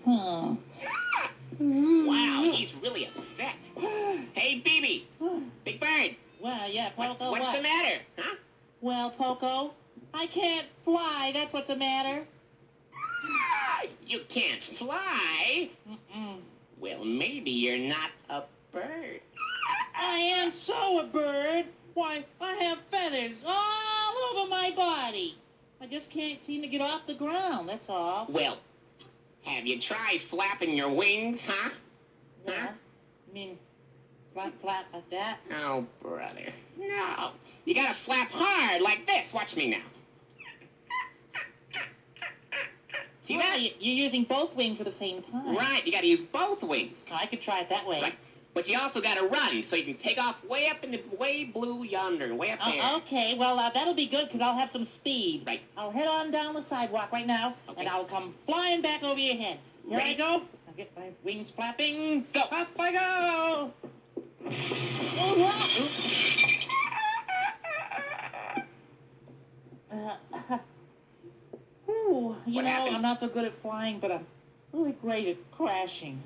Wow, he's really upset. Hey, BB. Big Bird. Well, yeah, Poco, What's the matter, huh? Well, Poco, I can't fly, that's what's the matter. You can't fly? Mm-mm. Well, maybe you're not a bird. I am so a bird. Why, I have feathers all over my body. I just can't seem to get off the ground, that's all. Well, have you tried flapping your wings, huh? Well, I mean, flap like that? Oh, brother. No. You gotta flap hard like this. Watch me now. See that? You're using both wings at the same time. Right, you gotta use both wings. I could try it that way. Right. But you also gotta run, so you can take off way up in the way blue yonder, way up there. Okay, well, that'll be good, because I'll have some speed. Right. I'll head on down the sidewalk right now, and I'll come flying back over your head. Here I go. I'll get my wings flapping. Go. Up I go. You know, I'm not so good at flying, but I'm really great at crashing.